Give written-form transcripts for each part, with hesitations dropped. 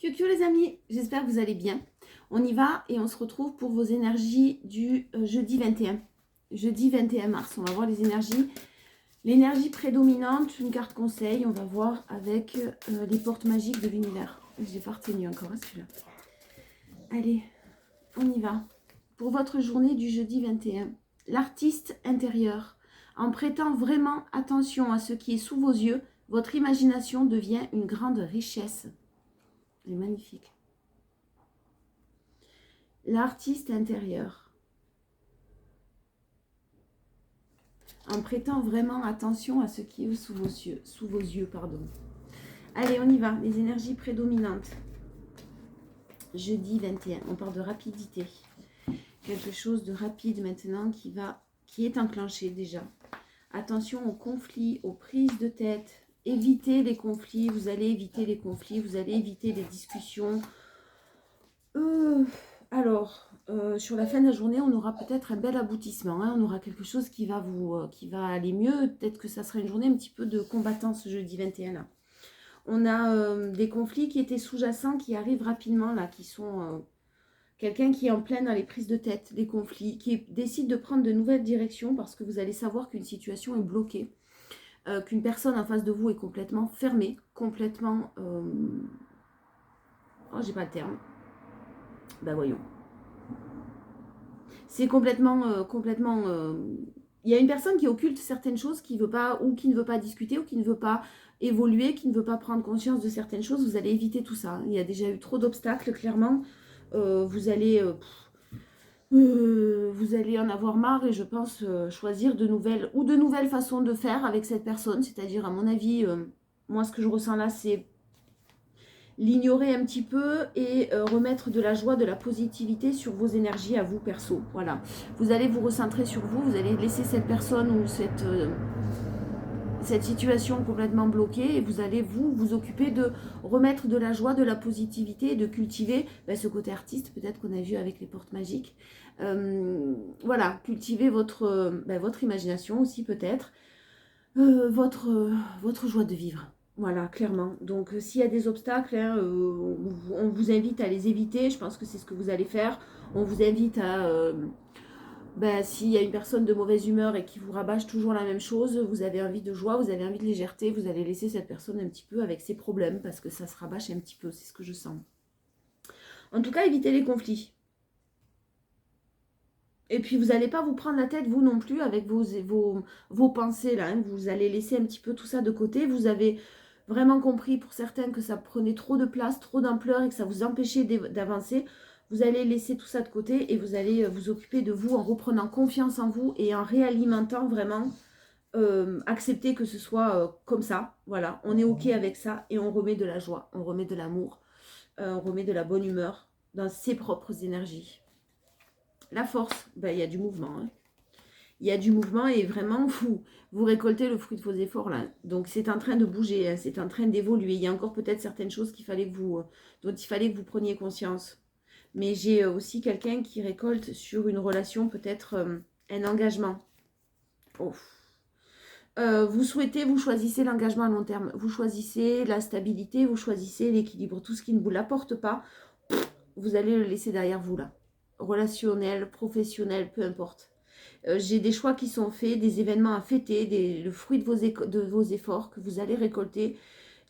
Kiokio les amis, j'espère que vous allez bien. On y va et on se retrouve pour vos énergies du jeudi 21. Jeudi 21 mars, on va voir les énergies. L'énergie prédominante, une carte conseil, on va voir avec les portes magiques de l'univers. J'ai pas retenu encore celui-là. Allez, on y va. Pour votre journée du jeudi 21, l'artiste intérieur. En prêtant vraiment attention à ce qui est sous vos yeux, votre imagination devient une grande richesse. Elle est magnifique. L'artiste intérieur. En prêtant vraiment attention à ce qui est sous vos yeux, pardon. Allez, on y va. Les énergies prédominantes. Jeudi 21. On parle de rapidité. Quelque chose de rapide maintenant qui est enclenché déjà. Attention aux conflits, aux prises de tête. Évitez les conflits. Vous allez éviter les conflits. Vous allez éviter les discussions. Sur la fin de la journée, on aura peut-être un bel aboutissement. On aura quelque chose qui va aller mieux. Peut-être que ça sera une journée un petit peu de combattant ce jeudi 21 là. On a des conflits qui étaient sous-jacents qui arrivent rapidement là, qui sont quelqu'un qui est en plein dans les prises de tête, les conflits, qui décide de prendre de nouvelles directions parce que vous allez savoir qu'une situation est bloquée, qu'une personne en face de vous est complètement fermée, complètement... Oh, j'ai pas le terme. Ben voyons. C'est complètement... Il y a une personne qui occulte certaines choses, qui veut pas, ou qui ne veut pas discuter, ou qui ne veut pas évoluer, qui ne veut pas prendre conscience de certaines choses. Vous allez éviter tout ça. Il y a déjà eu trop d'obstacles, clairement. Vous allez en avoir marre et je pense choisir de nouvelles façons de faire avec cette personne. C'est-à-dire, à mon avis, moi, ce que je ressens là, c'est l'ignorer un petit peu et remettre de la joie, de la positivité sur vos énergies à vous perso. Voilà. Vous allez vous recentrer sur vous, vous allez laisser cette personne ou cette situation complètement bloquée et vous allez vous occuper de remettre de la joie, de la positivité et de cultiver ce côté artiste peut-être qu'on a vu avec les portes magiques. Voilà, cultiver votre imagination aussi peut-être, votre joie de vivre. Voilà, clairement. Donc, s'il y a des obstacles, on vous invite à les éviter. Je pense que c'est ce que vous allez faire. On vous invite à... s'il y a une personne de mauvaise humeur et qui vous rabâche toujours la même chose, vous avez envie de joie, vous avez envie de légèreté, vous allez laisser cette personne un petit peu avec ses problèmes parce que ça se rabâche un petit peu. C'est ce que je sens. En tout cas, évitez les conflits. Et puis, vous n'allez pas vous prendre la tête, vous non plus, avec vos pensées, là. Vous allez laisser un petit peu tout ça de côté. Vous avez vraiment compris, pour certains, que ça prenait trop de place, trop d'ampleur et que ça vous empêchait d'avancer. Vous allez laisser tout ça de côté et vous allez vous occuper de vous en reprenant confiance en vous et en réalimentant vraiment. Accepter que ce soit comme ça. Voilà, on est OK avec ça et on remet de la joie, on remet de l'amour, on remet de la bonne humeur dans ses propres énergies. La force, il y a du mouvement. Il y a du mouvement et vraiment, vous récoltez le fruit de vos efforts là. Donc, c'est en train de bouger, c'est en train d'évoluer. Il y a encore peut-être certaines choses dont il fallait que vous preniez conscience. Mais j'ai aussi quelqu'un qui récolte sur une relation, peut-être un engagement. Oh. Vous choisissez l'engagement à long terme. Vous choisissez la stabilité, vous choisissez l'équilibre. Tout ce qui ne vous l'apporte pas, vous allez le laisser derrière vous là. Relationnel, professionnel, peu importe. J'ai des choix qui sont faits, des événements à fêter, le fruit de vos efforts que vous allez récolter,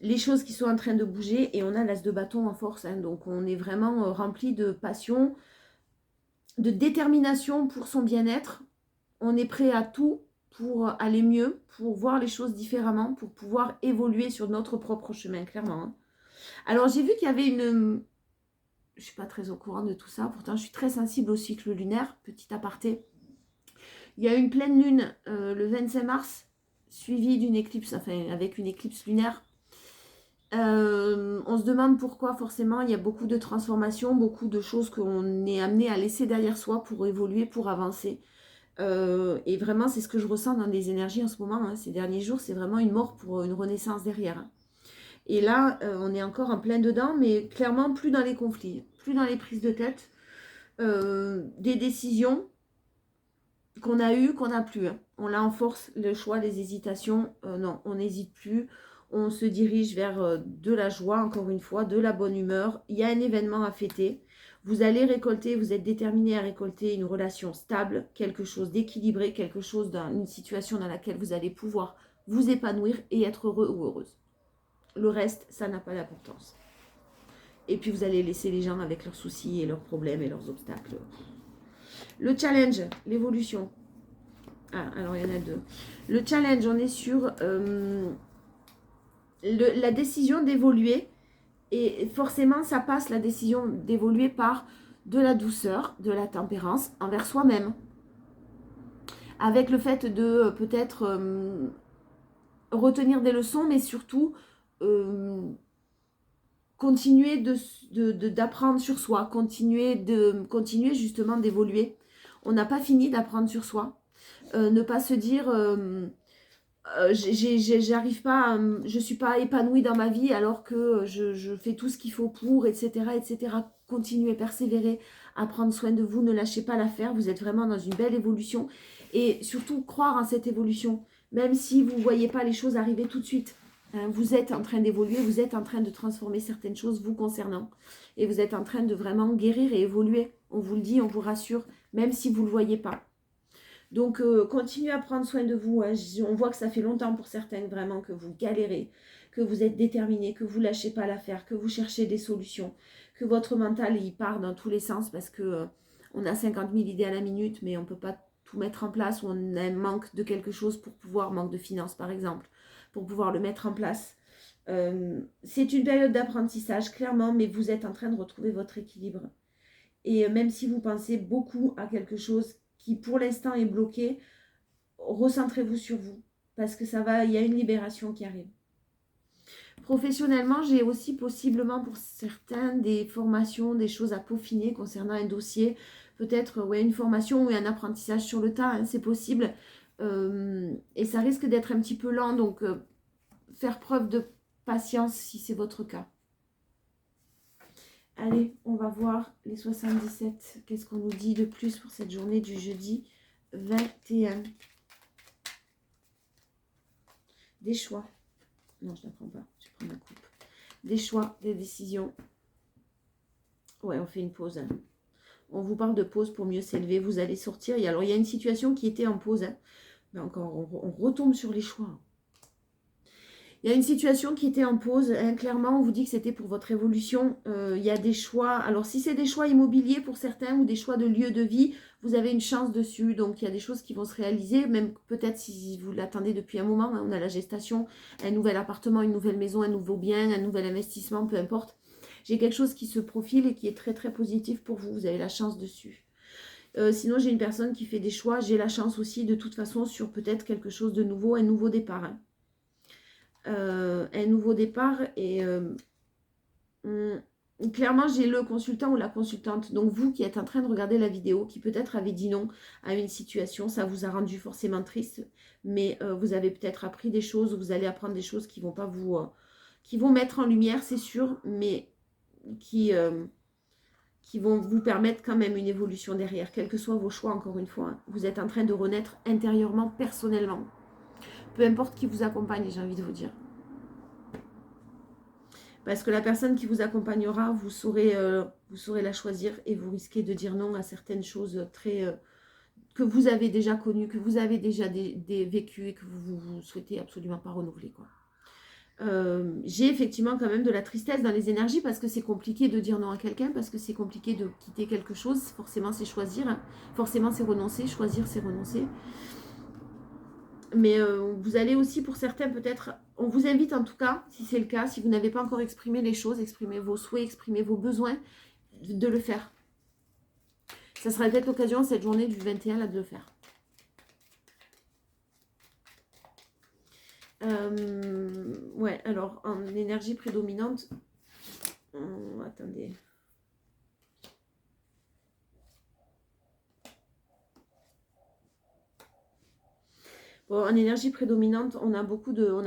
les choses qui sont en train de bouger et on a l'as de bâton en force. Donc on est vraiment rempli de passion, de détermination pour son bien-être. On est prêt à tout pour aller mieux, pour voir les choses différemment, pour pouvoir évoluer sur notre propre chemin, clairement. Alors j'ai vu qu'il y avait une... Je ne suis pas très au courant de tout ça, pourtant je suis très sensible au cycle lunaire, petit aparté. Il y a une pleine lune le 25 mars, suivie d'une éclipse, enfin avec une éclipse lunaire. On se demande pourquoi forcément il y a beaucoup de transformations, beaucoup de choses qu'on est amené à laisser derrière soi pour évoluer, pour avancer. Et vraiment c'est ce que je ressens dans les énergies en ce moment. Ces derniers jours, c'est vraiment une mort pour une renaissance derrière. Et là, on est encore en plein dedans, mais clairement plus dans les conflits, plus dans les prises de tête, des décisions qu'on a eues, qu'on n'a plus. On l'a en force, le choix, les hésitations, non, on n'hésite plus. On se dirige vers de la joie, encore une fois, de la bonne humeur. Il y a un événement à fêter. Vous allez récolter, vous êtes déterminé à récolter une relation stable, quelque chose d'équilibré, quelque chose une situation dans laquelle vous allez pouvoir vous épanouir et être heureux ou heureuse. Le reste, ça n'a pas d'importance. Et puis vous allez laisser les gens avec leurs soucis et leurs problèmes et leurs obstacles. Le challenge, l'évolution. Ah, alors il y en a deux. Le challenge, on est sur la décision d'évoluer. Et forcément, ça passe la décision d'évoluer par de la douceur, de la tempérance envers soi-même. Avec le fait de peut-être retenir des leçons, mais surtout continuer d'apprendre sur soi, continuer justement d'évoluer. On n'a pas fini d'apprendre sur soi. Ne pas se dire j'arrive pas, je suis pas épanouie dans ma vie alors que je fais tout ce qu'il faut pour, etc., etc. Continuez, persévérez à prendre soin de vous, ne lâchez pas l'affaire, vous êtes vraiment dans une belle évolution et surtout croire en cette évolution, même si vous ne voyez pas les choses arriver tout de suite. Hein, vous êtes en train d'évoluer, vous êtes en train de transformer certaines choses vous concernant et vous êtes en train de vraiment guérir et évoluer. On vous le dit, on vous rassure, même si vous ne le voyez pas. Donc, continuez à prendre soin de vous. Hein. On voit que ça fait longtemps pour certaines vraiment que vous galérez, que vous êtes déterminés, que vous ne lâchez pas l'affaire, que vous cherchez des solutions, que votre mental il part dans tous les sens parce que on a 50 000 idées à la minute, mais on ne peut pas tout mettre en place ou on a un manque de quelque chose pour pouvoir, manque de finances par exemple, pour pouvoir le mettre en place. C'est une période d'apprentissage, clairement, mais vous êtes en train de retrouver votre équilibre. Et même si vous pensez beaucoup à quelque chose qui pour l'instant est bloqué, recentrez-vous sur vous parce que ça va, il y a une libération qui arrive. Professionnellement, j'ai aussi possiblement pour certains des formations, des choses à peaufiner concernant un dossier, peut-être une formation ou un apprentissage sur le tas, hein, c'est possible. Et ça risque d'être un petit peu lent, donc faire preuve de patience si c'est votre cas. Allez, on va voir les 77. Qu'est-ce qu'on nous dit de plus pour cette journée du jeudi 21? Des choix. Non, je ne la prends pas. Je prends la coupe. Des choix, des décisions. Ouais, on fait une pause. Hein. On vous parle de pause pour mieux s'élever. Vous allez sortir. Alors, il y a une situation qui était en pause. Hein. Mais encore, on retombe sur les choix. Il y a une situation qui était en pause. Hein, clairement, on vous dit que c'était pour votre évolution. Il y a des choix. Alors, si c'est des choix immobiliers pour certains ou des choix de lieu de vie, vous avez une chance dessus. Donc, il y a des choses qui vont se réaliser. Même peut-être si vous l'attendez depuis un moment. Hein, on a la gestation, un nouvel appartement, une nouvelle maison, un nouveau bien, un nouvel investissement, peu importe. J'ai quelque chose qui se profile et qui est très, très positif pour vous. Vous avez la chance dessus. Sinon, j'ai une personne qui fait des choix. J'ai la chance aussi, de toute façon, sur peut-être quelque chose de nouveau, un nouveau départ. Hein. Un nouveau départ et clairement j'ai le consultant ou la consultante, donc vous qui êtes en train de regarder la vidéo, qui peut-être avez dit non à une situation, ça vous a rendu forcément triste, mais vous avez peut-être appris des choses, vous allez apprendre des choses qui vont pas vous qui vont mettre en lumière, c'est sûr, mais qui vont vous permettre quand même une évolution derrière, quels que soient vos choix, encore une fois. Hein. Vous êtes en train de renaître intérieurement, personnellement. Peu importe qui vous accompagne, j'ai envie de vous dire. Parce que la personne qui vous accompagnera, vous saurez la choisir et vous risquez de dire non à certaines choses très que vous avez déjà connues, que vous avez déjà vécues et que vous souhaitez absolument pas renouveler. Quoi. J'ai effectivement quand même de la tristesse dans les énergies parce que c'est compliqué de dire non à quelqu'un, parce que c'est compliqué de quitter quelque chose. Forcément, c'est choisir. Hein. Forcément, c'est renoncer. Choisir, c'est renoncer. Mais vous allez aussi, pour certains, peut-être, on vous invite en tout cas, si c'est le cas, si vous n'avez pas encore exprimé les choses, exprimé vos souhaits, exprimé vos besoins, de le faire. Ça sera peut-être l'occasion, cette journée du 21, là, de le faire. Ouais, alors, en énergie prédominante, attendez... Bon, en énergie prédominante, on a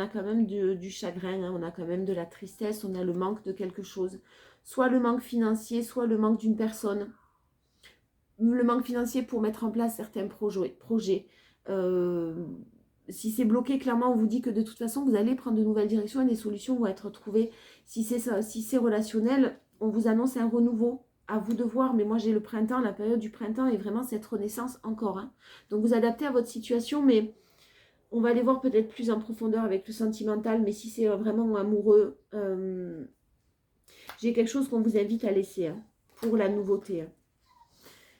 quand même du chagrin, hein, on a quand même de la tristesse, on a le manque de quelque chose. Soit le manque financier, soit le manque d'une personne. Le manque financier pour mettre en place certains projets. Si c'est bloqué, clairement, on vous dit que de toute façon, vous allez prendre de nouvelles directions et des solutions vont être trouvées. Si c'est relationnel, on vous annonce un renouveau. À vous de voir, mais moi j'ai le printemps, la période du printemps est vraiment cette renaissance encore. Hein. Donc vous adaptez à votre situation, mais on va aller voir peut-être plus en profondeur avec le sentimental. Mais si c'est vraiment amoureux, j'ai quelque chose qu'on vous invite à laisser hein, pour la nouveauté. Hein.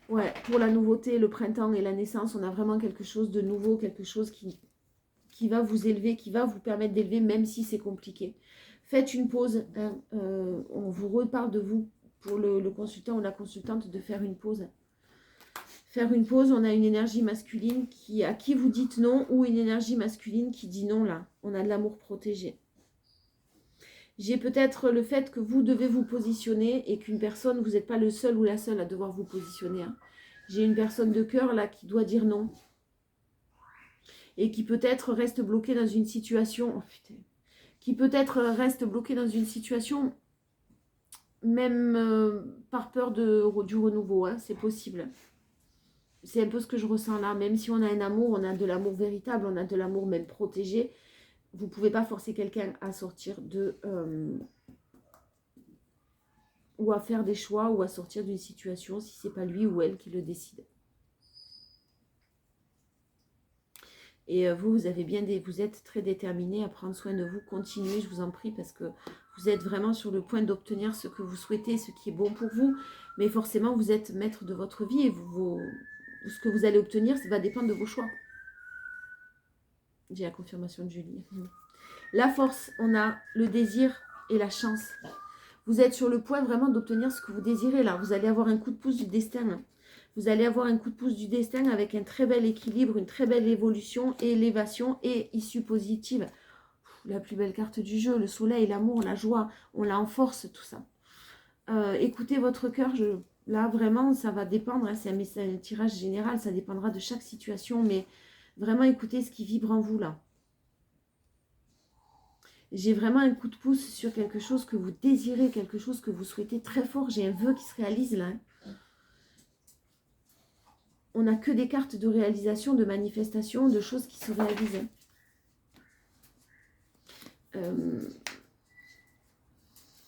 Ouais, pour la nouveauté, le printemps et la naissance, on a vraiment quelque chose de nouveau, quelque chose qui va vous élever, qui va vous permettre d'élever, même si c'est compliqué. Faites une pause. Hein, on vous reparle de vous pour le consultant ou la consultante de faire une pause. Faire une pause, on a une énergie masculine à qui vous dites non ou une énergie masculine qui dit non là. On a de l'amour protégé. J'ai peut-être le fait que vous devez vous positionner et qu'une personne, vous n'êtes pas le seul ou la seule à devoir vous positionner. Hein. J'ai une personne de cœur là qui doit dire non. Et qui peut-être reste bloquée dans une situation... Oh, putain. Qui peut-être reste bloquée dans une situation même par peur du renouveau. Hein. C'est possible. C'est un peu ce que je ressens là. Même si on a un amour, on a de l'amour véritable, on a de l'amour même protégé. Vous ne pouvez pas forcer quelqu'un à sortir de... ou à faire des choix ou à sortir d'une situation si ce n'est pas lui ou elle qui le décide. Et vous avez vous êtes très déterminé à prendre soin de vous. Continuez, je vous en prie, parce que vous êtes vraiment sur le point d'obtenir ce que vous souhaitez, ce qui est bon pour vous. Mais forcément, vous êtes maître de votre vie et ce que vous allez obtenir, ça va dépendre de vos choix. J'ai la confirmation de Julie. La force, on a le désir et la chance. Vous êtes sur le point vraiment d'obtenir ce que vous désirez là. Vous allez avoir un coup de pouce du destin. Vous allez avoir un coup de pouce du destin avec un très bel équilibre, une très belle évolution, élévation et issue positive. La plus belle carte du jeu, le soleil, l'amour, la joie, on la en force, tout ça. Écoutez votre cœur, là vraiment ça va dépendre, hein, c'est un tirage général, ça dépendra de chaque situation, mais vraiment écoutez ce qui vibre en vous là. J'ai vraiment un coup de pouce sur quelque chose que vous désirez, quelque chose que vous souhaitez très fort. J'ai un vœu qui se réalise là. Hein. On n'a que des cartes de réalisation, de manifestation, de choses qui se réalisent.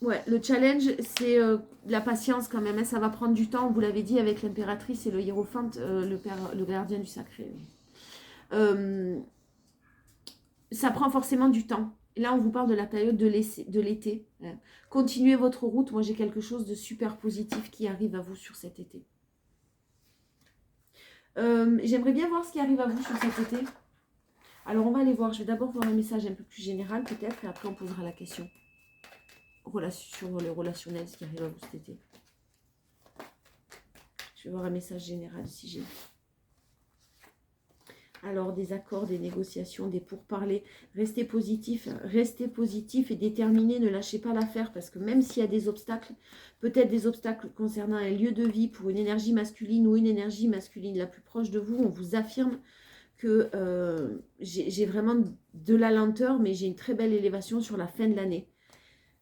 Ouais, le challenge, c'est la patience quand même. Hein, ça va prendre du temps, vous l'avez dit, avec l'impératrice et le hiérophante, le gardien du sacré. Ça prend forcément du temps. Là, on vous parle de la période de l'été. Hein. Continuez votre route. Moi, j'ai quelque chose de super positif qui arrive à vous sur cet été. J'aimerais bien voir ce qui arrive à vous sur cet été. Alors, on va aller voir. Je vais d'abord voir un message un peu plus général, peut-être, et après, on posera la question. Sur le relationnel, ce qui arrive à vous cet été. Je vais voir un message général si j'ai. Alors, des accords, des négociations, des pourparlers. Restez positif et déterminé. Ne lâchez pas l'affaire parce que même s'il y a des obstacles, peut-être des obstacles concernant un lieu de vie pour une énergie masculine ou une énergie masculine la plus proche de vous, on vous affirme que j'ai vraiment de la lenteur, mais j'ai une très belle élévation sur la fin de l'année.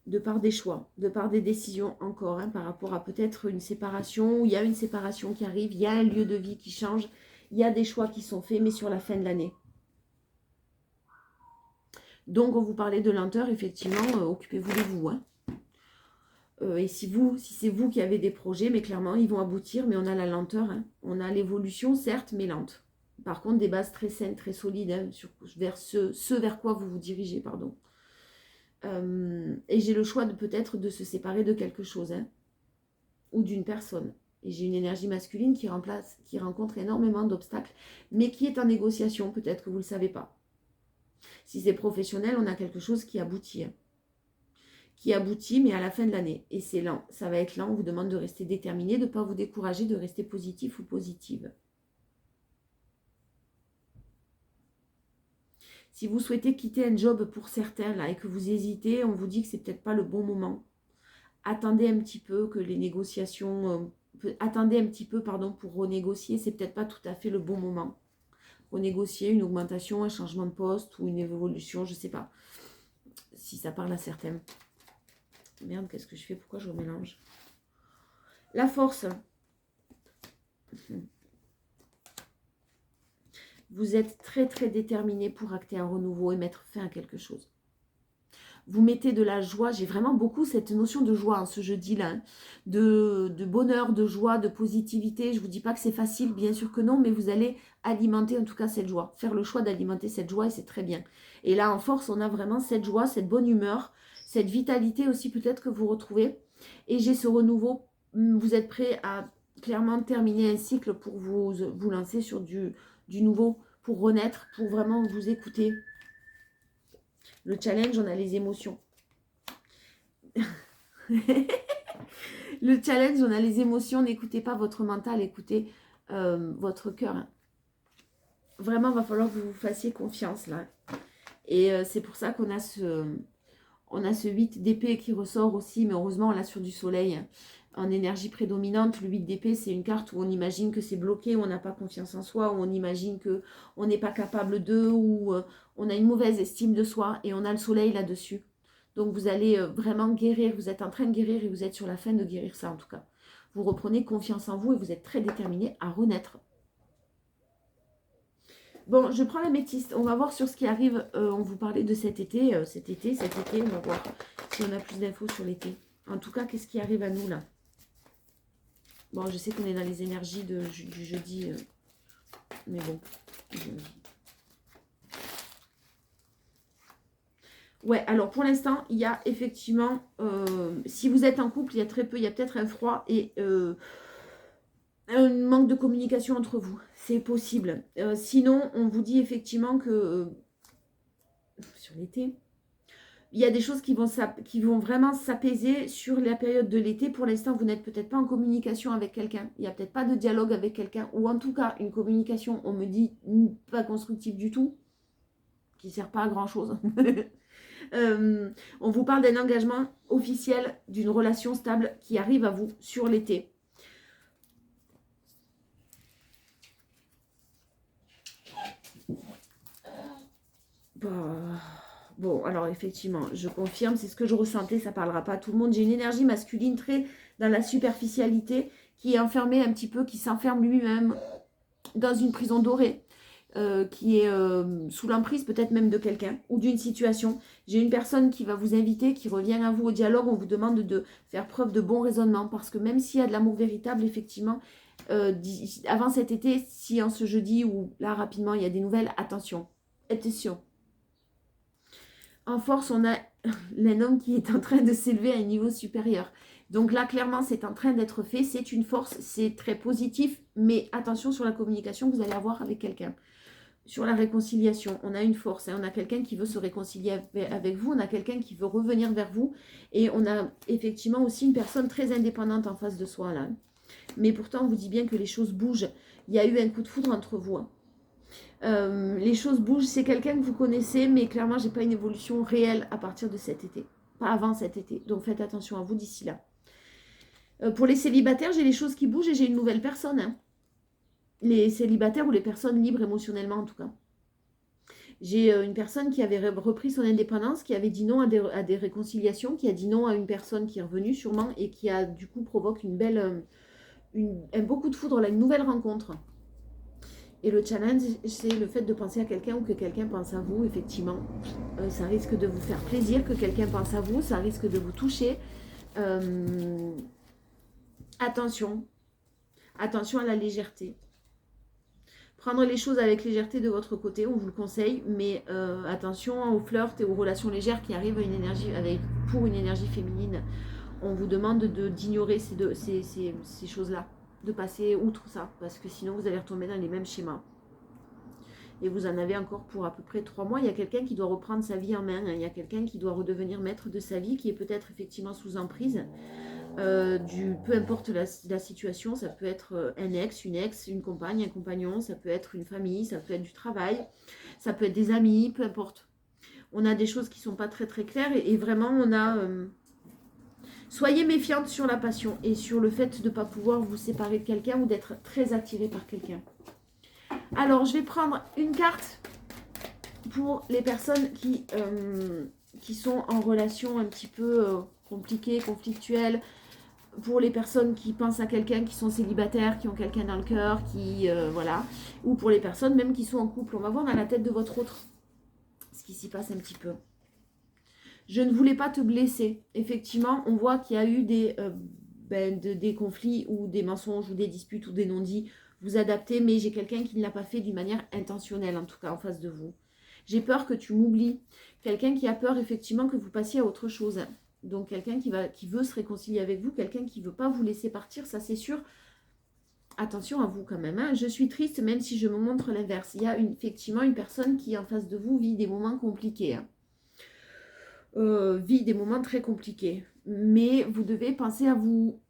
De par des choix, de par des décisions encore, hein, par rapport à peut-être une séparation, où il y a une séparation qui arrive, il y a un lieu de vie qui change, il y a des choix qui sont faits, mais sur la fin de l'année. Donc, on vous parlait de lenteur, effectivement, occupez-vous de vous. Hein. Et si c'est vous qui avez des projets, mais clairement, ils vont aboutir, mais on a la lenteur. Hein. On a l'évolution, certes, mais lente. Par contre, des bases très saines, très solides, hein, vers ce vers quoi vous vous dirigez, pardon. Et j'ai le choix peut-être de se séparer de quelque chose, hein, ou d'une personne. Et j'ai une énergie masculine qui rencontre énormément d'obstacles, mais qui est en négociation, peut-être que vous ne le savez pas. Si c'est professionnel, on a quelque chose qui aboutit. Hein, qui aboutit, mais à la fin de l'année. Et c'est lent, ça va être lent, on vous demande de rester déterminé, de ne pas vous décourager, de rester positif ou positive. Si vous souhaitez quitter un job pour certains là et que vous hésitez, on vous dit que c'est peut-être pas le bon moment. Attendez un petit peu que les négociations... attendez un petit peu, pardon, pour renégocier. C'est peut-être pas tout à fait le bon moment. Renégocier une augmentation, un changement de poste ou une évolution, je sais pas. Si ça parle à certains. Merde, qu'est-ce que je fais? Pourquoi je remélange? La force. Vous êtes très très déterminé pour acter un renouveau et mettre fin à quelque chose. Vous mettez de la joie, j'ai vraiment beaucoup cette notion de joie en ce jeudi-là, hein, de bonheur, de joie, de positivité. Je ne vous dis pas que c'est facile, bien sûr que non, mais vous allez alimenter en tout cas cette joie, faire le choix d'alimenter cette joie et c'est très bien. Et là en force, on a vraiment cette joie, cette bonne humeur, cette vitalité aussi peut-être que vous retrouvez. Et j'ai ce renouveau, vous êtes prêt à clairement terminer un cycle pour vous lancer sur du nouveau, pour renaître, pour vraiment vous écouter. Le challenge, on a les émotions. Le challenge, on a les émotions. N'écoutez pas votre mental, écoutez votre cœur. Vraiment, il va falloir que vous vous fassiez confiance là. Et c'est pour ça qu'on a ce 8 d'épée qui ressort aussi. Mais heureusement, on l'a sur du soleil en énergie prédominante. Le 8 d'épée, c'est une carte où on imagine que c'est bloqué, où on n'a pas confiance en soi, où on imagine qu'on n'est pas capable d'eux, où on a une mauvaise estime de soi. Et on a le soleil là-dessus. Donc vous allez vraiment guérir, vous êtes en train de guérir et vous êtes sur la fin de guérir ça en tout cas. Vous reprenez confiance en vous et vous êtes très déterminé à renaître. Bon, je prends la métiste. On va voir sur ce qui arrive. On vous parlait de cet été. Cet été, on va voir si on a plus d'infos sur l'été. En tout cas, qu'est-ce qui arrive à nous là? Bon, je sais qu'on est dans les énergies du jeudi. Mais bon. Ouais, alors pour l'instant, il y a effectivement, si vous êtes en couple, il y a très peu, il y a peut-être un froid et un manque de communication entre vous. C'est possible. Sinon, on vous dit effectivement que sur l'été, il y a des choses qui vont vraiment s'apaiser sur la période de l'été. Pour l'instant, vous n'êtes peut-être pas en communication avec quelqu'un. Il n'y a peut-être pas de dialogue avec quelqu'un. Ou en tout cas, une communication, on me dit, pas constructive du tout, qui ne sert pas à grand-chose. On vous parle d'un engagement officiel, d'une relation stable qui arrive à vous sur l'été. Bon, alors effectivement, je confirme, c'est ce que je ressentais, ça ne parlera pas à tout le monde. J'ai une énergie masculine très dans la superficialité, qui est enfermée un petit peu, qui s'enferme lui-même dans une prison dorée. Qui est sous l'emprise peut-être même de quelqu'un ou d'une situation. J'ai une personne qui va vous inviter, qui revient à vous au dialogue. On vous demande de faire preuve de bon raisonnement parce que même s'il y a de l'amour véritable, effectivement, avant cet été, si en ce jeudi ou là rapidement, il y a des nouvelles, attention, attention. En force, on a un homme qui est en train de s'élever à un niveau supérieur. Donc là, clairement, c'est en train d'être fait. C'est une force, c'est très positif. Mais attention sur la communication que vous allez avoir avec quelqu'un. Sur la réconciliation, on a une force, hein, on a quelqu'un qui veut se réconcilier avec vous, on a quelqu'un qui veut revenir vers vous, et on a effectivement aussi une personne très indépendante en face de soi, là. Mais pourtant, on vous dit bien que les choses bougent. Il y a eu un coup de foudre entre vous. Hein. Les choses bougent, c'est quelqu'un que vous connaissez, mais clairement, j'ai pas une évolution réelle à partir de cet été. Pas avant cet été, donc faites attention à vous d'ici là. Pour les célibataires, j'ai les choses qui bougent et j'ai une nouvelle personne, hein. Les célibataires ou les personnes libres émotionnellement en tout cas. J'ai une personne qui avait repris son indépendance, qui avait dit non à des réconciliations, qui a dit non à une personne qui est revenue sûrement et qui a du coup provoque une belle, un beau coup de foudre, là, une nouvelle rencontre. Et le challenge, c'est le fait de penser à quelqu'un ou que quelqu'un pense à vous, effectivement. Ça risque de vous faire plaisir que quelqu'un pense à vous, ça risque de vous toucher. Attention. Attention à la légèreté. Prendre les choses avec légèreté de votre côté, on vous le conseille, mais attention aux flirts et aux relations légères qui arrivent pour une énergie féminine. On vous demande d'ignorer ces choses-là, de passer outre ça, parce que sinon vous allez retomber dans les mêmes schémas. Et vous en avez encore pour à peu près 3 mois. Il y a quelqu'un qui doit reprendre sa vie en main, hein. Il y a quelqu'un qui doit redevenir maître de sa vie, qui est peut-être effectivement sous emprise. Peu importe la situation, ça peut être un ex, une compagne, un compagnon, ça peut être une famille, ça peut être du travail, ça peut être des amis, peu importe. On a des choses qui ne sont pas très très claires et vraiment on a... soyez méfiante sur la passion et sur le fait de ne pas pouvoir vous séparer de quelqu'un ou d'être très attiré par quelqu'un. Alors je vais prendre une carte pour les personnes qui sont en relation un petit peu compliquées, conflictuelles, pour les personnes qui pensent à quelqu'un, qui sont célibataires, qui ont quelqu'un dans le cœur, voilà. Ou pour les personnes même qui sont en couple. On va voir dans la tête de votre autre ce qui s'y passe un petit peu. Je ne voulais pas te blesser. Effectivement, on voit qu'il y a eu des conflits ou des mensonges ou des disputes ou des non-dits. Vous adaptez, mais j'ai quelqu'un qui ne l'a pas fait d'une manière intentionnelle, en tout cas en face de vous. J'ai peur que tu m'oublies. Quelqu'un qui a peur effectivement que vous passiez à autre chose. Donc quelqu'un qui veut se réconcilier avec vous, quelqu'un qui ne veut pas vous laisser partir, ça c'est sûr. Attention à vous quand même. Hein. Je suis triste même si je me montre l'inverse. Il y a effectivement une personne qui en face de vous vit des moments compliqués. Hein. Vit des moments très compliqués. Mais vous devez penser à vous.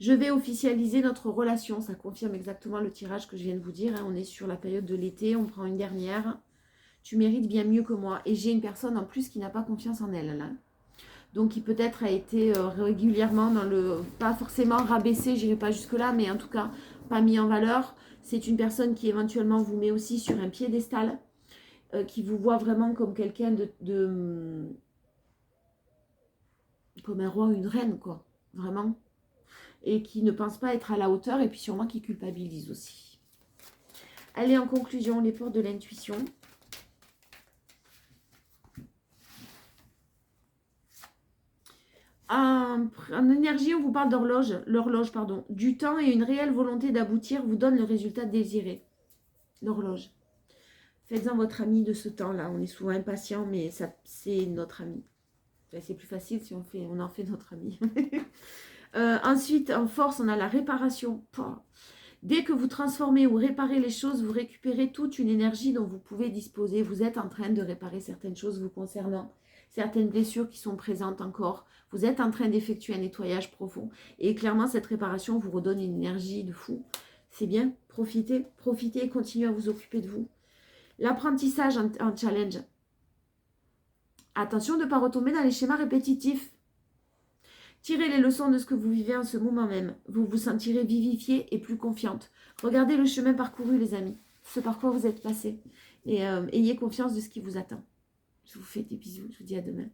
Je vais officialiser notre relation. Ça confirme exactement le tirage que je viens de vous dire. Hein. On est sur la période de l'été. On prend une dernière. Tu mérites bien mieux que moi. Et j'ai une personne en plus qui n'a pas confiance en elle. Là. Donc qui peut-être a été régulièrement dans le... Pas forcément rabaissé, j'irai pas jusque-là. Mais en tout cas, pas mis en valeur. C'est une personne qui éventuellement vous met aussi sur un piédestal. Qui vous voit vraiment comme quelqu'un comme un roi ou une reine, quoi. Vraiment. Et qui ne pense pas être à la hauteur, et puis sûrement qui culpabilise aussi. Allez, en conclusion, les portes de l'intuition. En énergie, on vous parle d'horloge, l'horloge, pardon. Du temps et une réelle volonté d'aboutir vous donne le résultat désiré. L'horloge. Faites-en votre ami de ce temps-là. On est souvent impatient, mais c'est notre ami. C'est plus facile si on en fait notre ami. Ensuite, en force, on a la réparation. Dès que vous transformez ou réparez les choses, vous récupérez toute une énergie dont vous pouvez disposer. Vous êtes en train de réparer certaines choses vous concernant, certaines blessures qui sont présentes encore. Vous êtes en train d'effectuer un nettoyage profond. Et clairement, cette réparation vous redonne une énergie de fou. C'est bien, profitez et continuez à vous occuper de vous. L'apprentissage en challenge. Attention de ne pas retomber dans les schémas répétitifs. Tirez les leçons de ce que vous vivez en ce moment même. Vous vous sentirez vivifiée et plus confiante. Regardez le chemin parcouru, les amis. Ce par quoi vous êtes passé. Et ayez confiance de ce qui vous attend. Je vous fais des bisous. Je vous dis à demain.